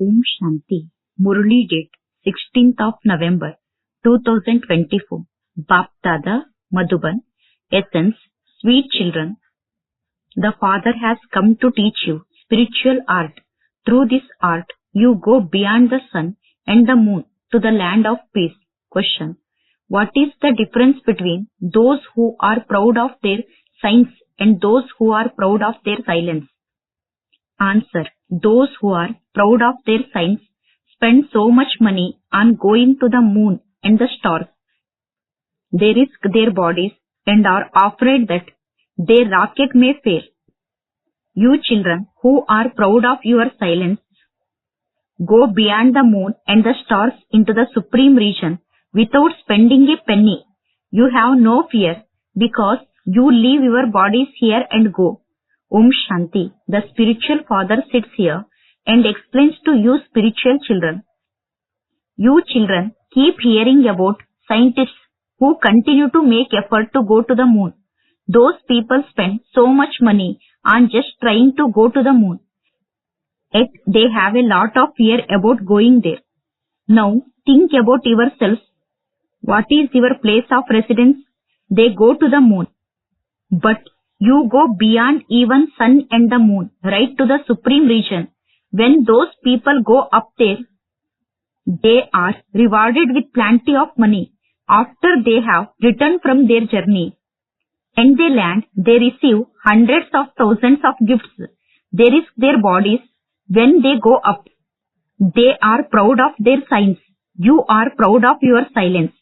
Om Shanti. Murli date 16th of November 2024. Bapdada Madhuban. Essence, sweet children. The Father has come to teach you spiritual art. Through this art, you go beyond the sun and the moon to the land of peace. Question. What is the difference between those who are proud of their science and those who are proud of their silence? Answer. Those who are proud of their science spend so much money on going to the moon and the stars. They risk their bodies and are afraid that their rocket may fail. You children who are proud of your silence go beyond the moon and the stars into the supreme region without spending a penny. You have no fear because you leave your bodies here and go. Om Shanti. The spiritual father sits here and explains to you spiritual children. You children keep hearing about scientists who continue to make effort to go to the moon. Those people spend so much money on just trying to go to the moon. Yet they have a lot of fear about going there. Now think about yourselves. What is your place of residence? They go to the moon. But you go beyond even sun and the moon, right to the supreme region. When those people go up there, they are rewarded with plenty of money. After they have returned from their journey and they land, they receive hundreds of thousands of gifts. They risk their bodies when they go up. They are proud of their science. You are proud of your silence.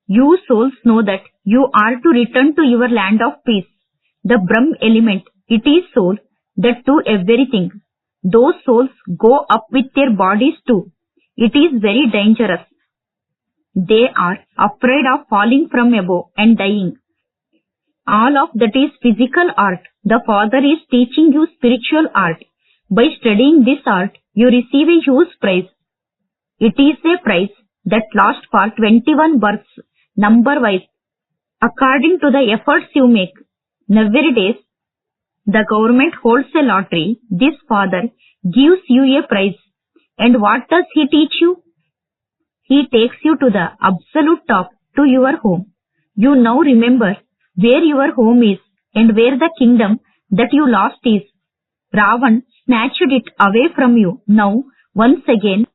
You souls know that you are to return to your land of peace. The Brahm element, it is soul that do everything. Those souls go up with their bodies too. It is very dangerous. They are afraid of falling from above and dying. All of that is physical art. The Father is teaching you spiritual art. By studying this art, you receive a huge prize. It is a prize that lasts for 21 births, number-wise, according to the efforts you make. Nowadays, the government holds a lottery. This Father gives you a prize. And what does he teach you? He takes you to the absolute top, to your home. You now remember where your home is and where the kingdom that you lost is. Ravan snatched it away from you. Now, once again,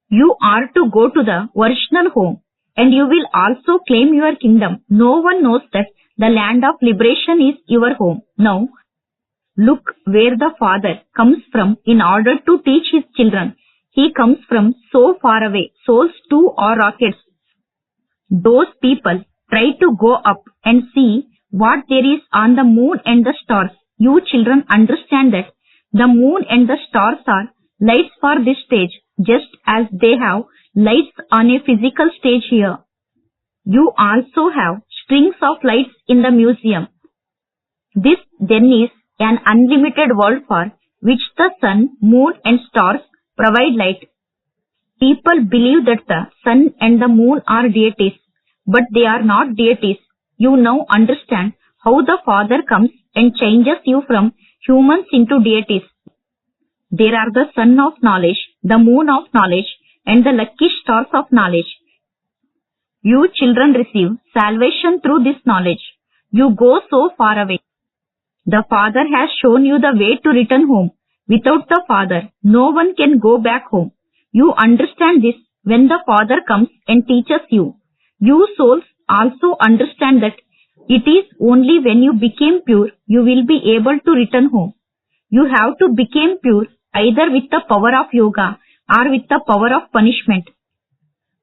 you are to go to the original home and you will also claim your kingdom. No one knows that the land of liberation is your home. Now, look where the Father comes from in order to teach his children. He comes from so far away. Souls too are rockets. Those people try to go up and see what there is on the moon and the stars. You children understand that the moon and the stars are lights for this stage, just as they have lights on a physical stage here. You also have strings of lights in the museum. This then is an unlimited world for which the sun, moon and stars provide light. People believe that the sun and the moon are deities, but they are not deities. You now understand how the Father comes and changes you from humans into deities. There are the sun of knowledge, the moon of knowledge, and the lucky stars of knowledge. You children receive salvation through this knowledge. You go so far away. The Father has shown you the way to return home. Without the Father, no one can go back home. You understand this when the Father comes and teaches you. You souls also understand that it is only when you become pure you will be able to return home. You have to become pure either with the power of yoga or with the power of punishment.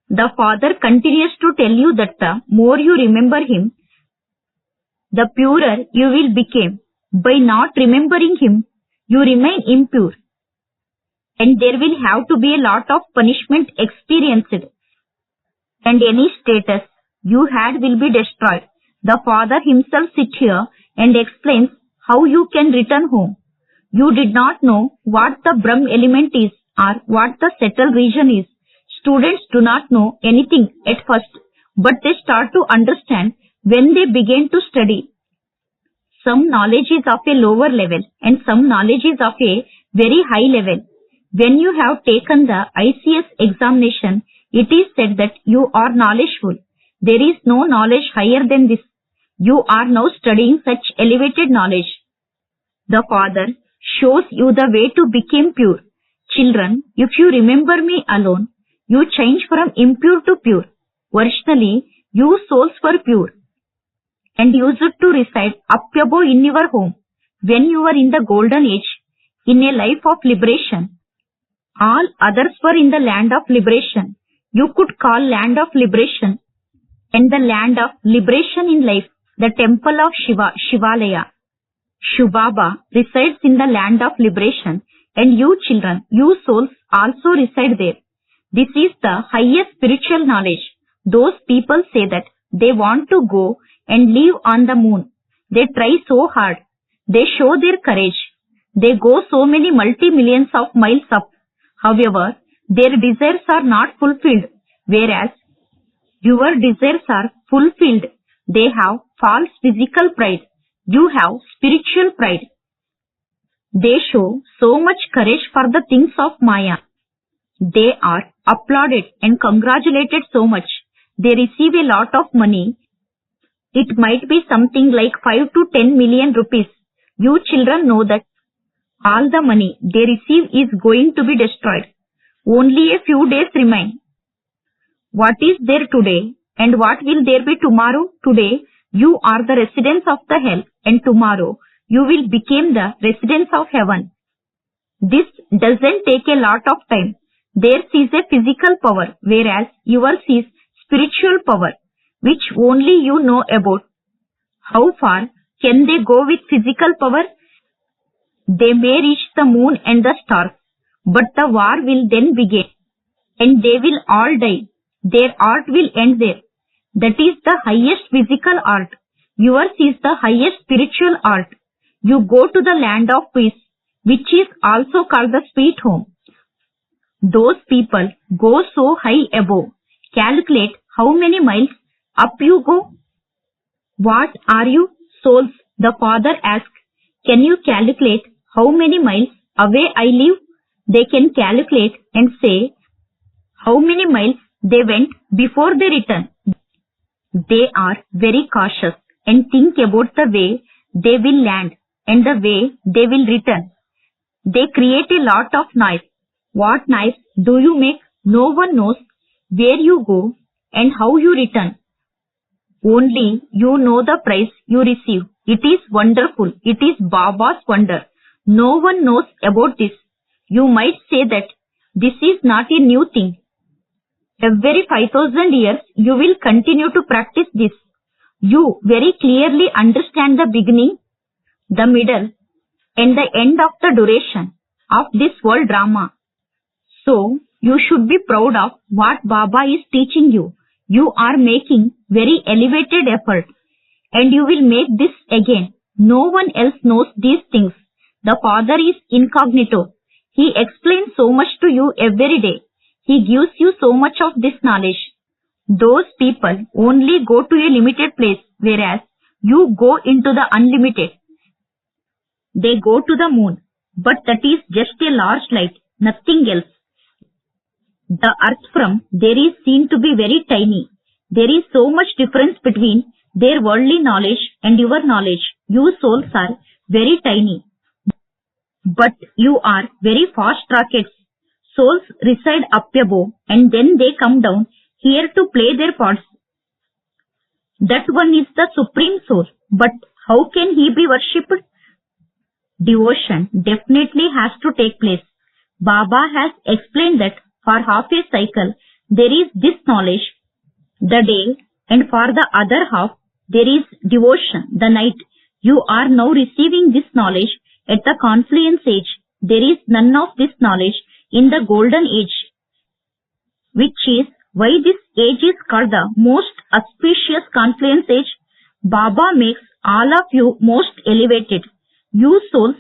The Father continues to tell you that the more you remember him, the purer you will become. By not remembering him, you remain impure. And there will have to be a lot of punishment experienced. And any status you had will be destroyed. The Father himself sits here and explains how you can return home. You did not know what the Brahm element is or what the settled region is. Students do not know anything at first, but they start to understand when they begin to study. Some knowledge is of a lower level and some knowledge is of a very high level. When you have taken the ICS examination, it is said that you are knowledgeful. There is no knowledge higher than this. You are now studying such elevated knowledge. The Father shows you the way to become pure. Children, if you remember me alone, you change from impure to pure. Originally, you souls were pure and used to reside up above in your home. When you were in the golden age, in a life of liberation, all others were in the land of liberation. You could call land of liberation and the land of liberation in life, the temple of Shiva, Shivalaya. Shubaba resides in the land of liberation, and you children, you souls also reside there. This is the highest spiritual knowledge. Those people say that they want to go and live on the moon. They try so hard. They show their courage. They go so many multi-millions of miles up. However, their desires are not fulfilled, whereas your desires are fulfilled. They have false physical pride. You have spiritual pride. They show so much courage for the things of Maya. They are applauded and congratulated so much. They receive a lot of money. It might be something like 5 to 10 million rupees. You children know that all the money they receive is going to be destroyed. Only a few days remain. What is there today and what will there be tomorrow? Today you are the residents of the hell, and tomorrow you will become the residents of heaven. This doesn't take a lot of time. Theirs is a physical power, whereas yours is spiritual power, which only you know about. How far can they go with physical power? They may reach the moon and the stars, but the war will then begin, and they will all die. Their art will end there. That is the highest physical art. Yours is the highest spiritual art. You go to the land of peace, which is also called the sweet home. Those people go so high above. Calculate how many miles up you go. What are you, souls? The Father asks. Can you calculate how many miles away I live? They can calculate and say how many miles they went before they return. They are very cautious and think about the way they will land and the way they will return. They create a lot of noise. What noise do you make? No one knows where you go and how you return. Only you know the price you receive. It is wonderful. It is Baba's wonder. No one knows about this. You might say that this is not a new thing. Every 5,000 years you will continue to practice this. You very clearly understand the beginning, the middle, and the end of the duration of this world drama. So, you should be proud of what Baba is teaching you. You are making very elevated effort, and you will make this again. No one else knows these things. The Father is incognito. He explains so much to you every day. He gives you so much of this knowledge. Those people only go to a limited place, whereas you go into the unlimited. They go to the moon, but that is just a large light, nothing else. The earth from there is seen to be very tiny. There is so much difference between their worldly knowledge and your knowledge. You souls are very tiny, but you are very fast rockets. Souls reside up above and then they come down here to play their parts. That one is the Supreme Soul, but how can he be worshipped? Devotion definitely has to take place. Baba has explained that for half a cycle there is this knowledge, the day, and for the other half there is devotion, the night. You are now receiving this knowledge at the confluence age. There is none of this knowledge in the golden age, which is why this age is called the most auspicious confluence age. Baba makes all of you most elevated. You souls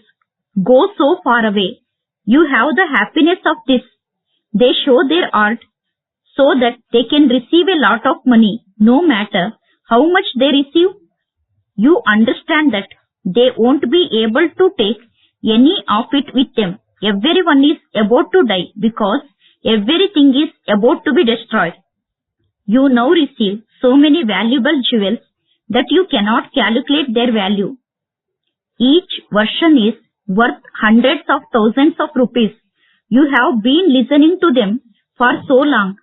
go so far away. You have the happiness of this. They show their art so that they can receive a lot of money, no matter how much they receive. You understand that they won't be able to take any of it with them. Everyone is about to die because everything is about to be destroyed. You now receive so many valuable jewels that you cannot calculate their value. Each version is worth hundreds of thousands of rupees. You have been listening to them for so long.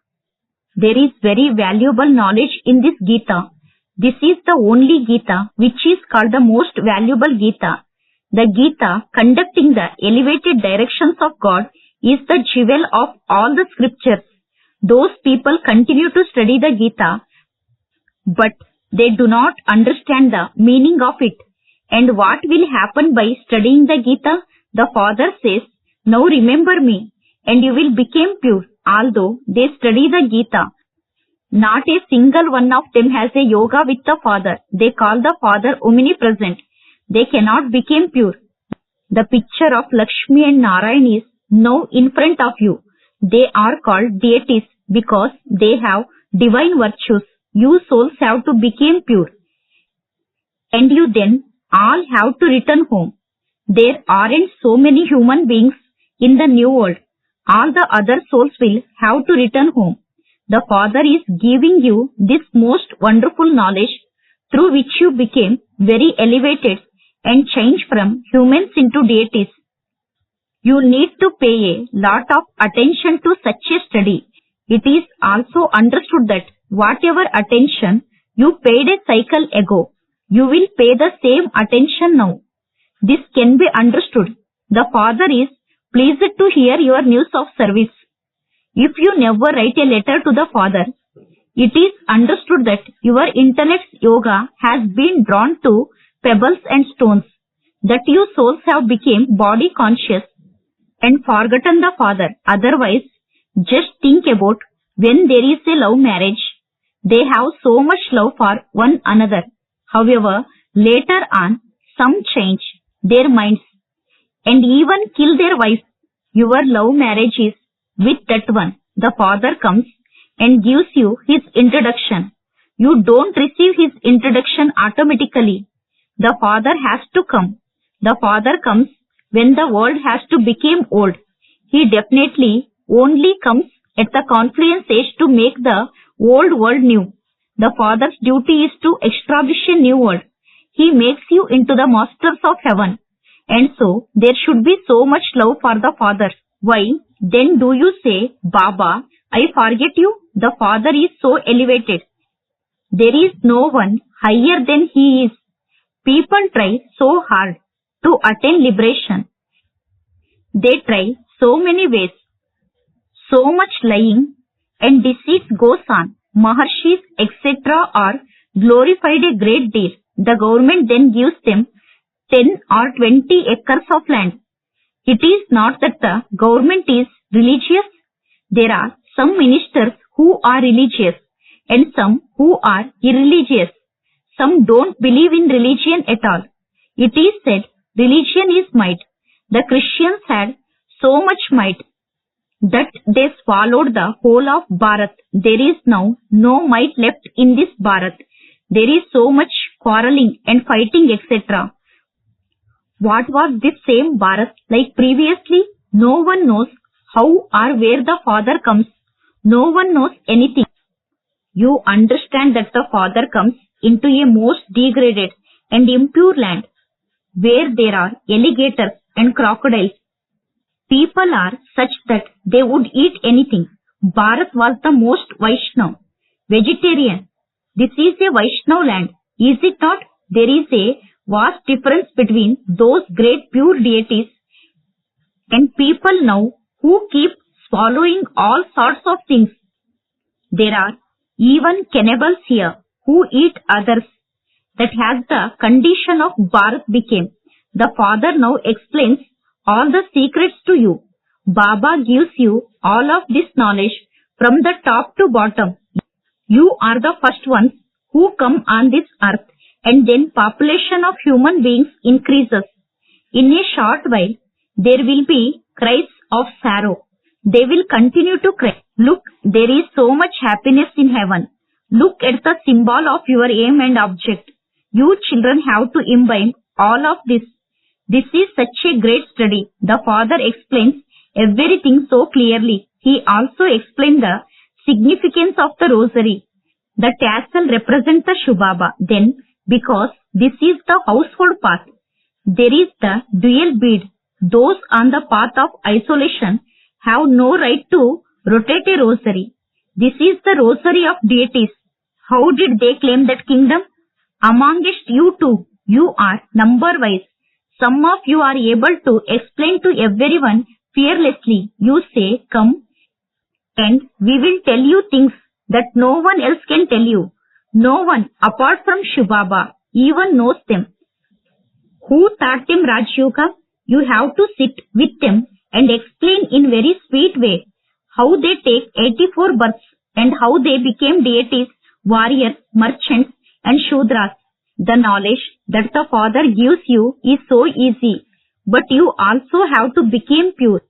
There is very valuable knowledge in this Gita. This is the only Gita which is called the most valuable Gita. The Gita conducting the elevated directions of God is the jewel of all the scriptures. Those people continue to study the Gita, but they do not understand the meaning of it. And what will happen by studying the Gita? The Father says, now remember me, and you will become pure. Although they study the Gita, not a single one of them has a yoga with the Father. They call the Father omnipresent. They cannot become pure. The picture of Lakshmi and Narayan is now in front of you. They are called deities because they have divine virtues. You souls have to become pure. And you then all have to return home. There aren't so many human beings in the new world. All the other souls will have to return home. The Father is giving you this most wonderful knowledge through which you became very elevated and change from humans into deities. You need to pay a lot of attention to such a study. It is also understood that whatever attention you paid a cycle ago, you will pay the same attention now. This can be understood. The Father is pleased to hear your news of service. If you never write a letter to the Father, it is understood that your intellect's yoga has been drawn to pebbles and stones, that you souls have become body conscious and forgotten the Father. Otherwise, just think about when there is a love marriage. They have so much love for one another. However, later on, some change their minds and even kill their wife. Your love marriage is with that one. The Father comes and gives you his introduction. You don't receive his introduction automatically. The Father has to come. The Father comes when the world has to become old. He definitely only comes at the confluence age to make the old world new. The Father's duty is to establish a new world. He makes you into the masters of heaven. And so, there should be so much love for the Father. Why then do you say, Baba, I forget you? The Father is so elevated. There is no one higher than he is. People try so hard to attain liberation. They try so many ways. So much lying and deceit goes on. Maharshis, etc. are glorified a great deal. The government then gives them 10 or 20 acres of land. It is not that the government is religious. There are some ministers who are religious and some who are irreligious. Some don't believe in religion at all. It is said religion is might. The Christians had so much might that they swallowed the whole of Bharat. There is now no might left in this Bharat. There is so much quarreling and fighting, etc. What was this same Bharat like previously? No one knows how or where the Father comes. No one knows anything. You understand that the Father comes into a most degraded and impure land where there are alligators and crocodiles. People are such that they would eat anything. Bharat was the most Vaishnav, vegetarian. This is a Vaishnav land, is it not? There is a vast difference between those great pure deities and people now who keep swallowing all sorts of things. There are even cannibals here who eat others. That has the condition of Bharat became. The Father now explains all the secrets to you. Baba gives you all of this knowledge from the top to bottom. You are the first ones who come on this earth, and then population of human beings increases. In a short while, there will be cries of sorrow. They will continue to cry. Look, there is so much happiness in heaven. Look at the symbol of your aim and object. You children have to imbibe all of this. This is such a great study. The father explains everything so clearly. He also explained the significance of the rosary. The tassel represents the Shubaba. Then, because this is the household path, there is the dual bead. Those on the path of isolation have no right to rotate a rosary. This is the rosary of deities. How did they claim that kingdom? Amongst you two, you are number-wise. Some of you are able to explain to everyone fearlessly. You say, come, and we will tell you things that no one else can tell you. No one apart from Shubaba even knows them. Who taught them Raj Yoga? You have to sit with them and explain in very sweet way how they take 84 births and how they became deities, warriors, merchants and Shudras. The knowledge that the Father gives you is so easy, but you also have to become pure.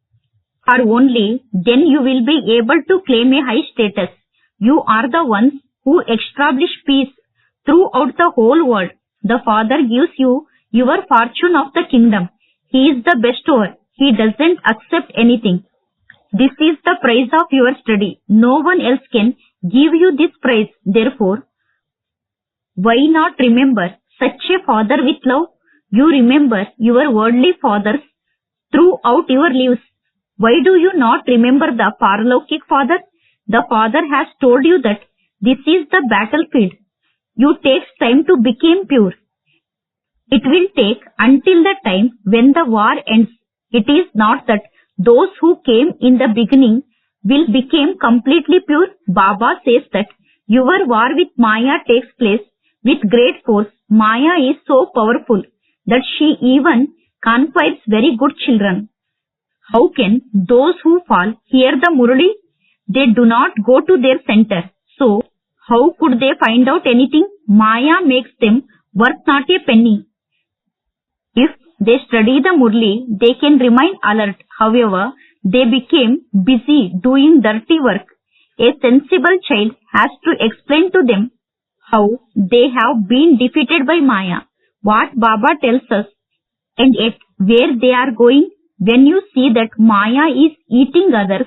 For only then you will be able to claim a high status. You are the ones who establish peace throughout the whole world. The Father gives you your fortune of the kingdom. He is the bestower. He doesn't accept anything. This is the price of your study. No one else can give you this prize. Therefore, why not remember such a father with love? You remember your worldly fathers throughout your lives. Why do you not remember the Paralokik Father? The Father has told you that this is the battlefield. You take time to become pure. It will take until the time when the war ends. It is not that those who came in the beginning will become completely pure. Baba says that your war with Maya takes place with great force. Maya is so powerful that she even conquers very good children. How can those who fall hear the Murli? They do not go to their center. So, how could they find out anything? Maya makes them worth not a penny. If they study the Murli, they can remain alert. However, they became busy doing dirty work. A sensible child has to explain to them how they have been defeated by Maya, what Baba tells us, and yet where they are going. When you see that Maya is eating others,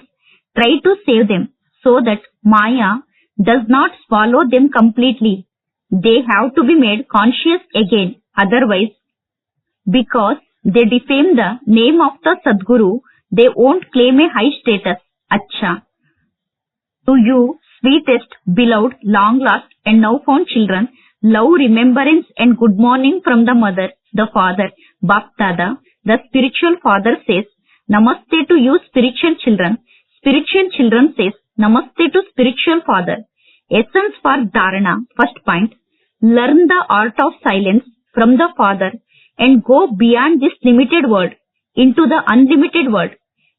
try to save them so that Maya does not swallow them completely. They have to be made conscious again. Otherwise, because they defame the name of the Sadguru, they won't claim a high status. Acha. To you, sweetest, beloved, long lost and now found children, love, remembrance and good morning from the mother, the father, Bapdada. The spiritual father says, Namaste to you spiritual children. Spiritual children says, Namaste to spiritual father. Essence for Dharana. First point, learn the art of silence from the father and go beyond this limited world into the unlimited world.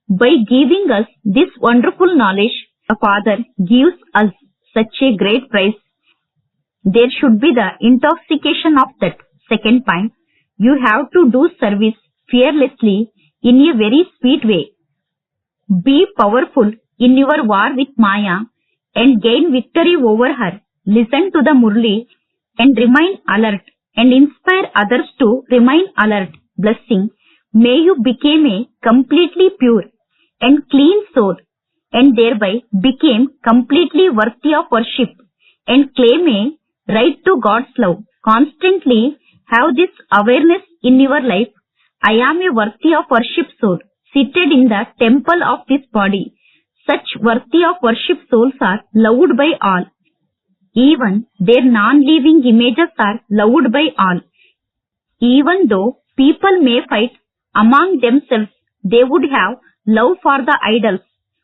By giving us this wonderful knowledge, the Father gives us such a great prize. There should be the intoxication of that. Second point, you have to do service fearlessly in a very sweet way. Be powerful in your war with Maya and gain victory over her. Listen to the Murli and remain alert and inspire others to remain alert. Blessing, may you become a completely pure and clean soul and thereby became completely worthy of worship and claim a right to God's love. Constantly have this awareness in your life. I am a worthy of worship soul seated in the temple of this body. Such worthy of worship souls are loved by all. Even their non-living images are loved by all. Even though people may fight among themselves, they would have love for the idols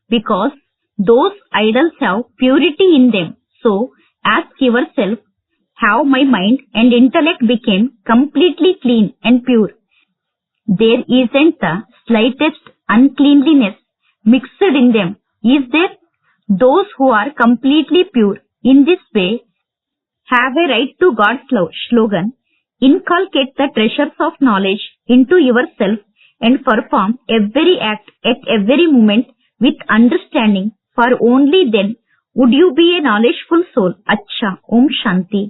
because those idols have purity in them. So, ask yourself, have my mind and intellect became completely clean and pure? There isn't the slightest uncleanliness mixed in them, is there? Those who are completely pure in this way have a right to God's love. Slogan, inculcate the treasures of knowledge into yourself and perform every act at every moment with understanding, for only then would you be a knowledgeful soul. Acha, Om Shanti.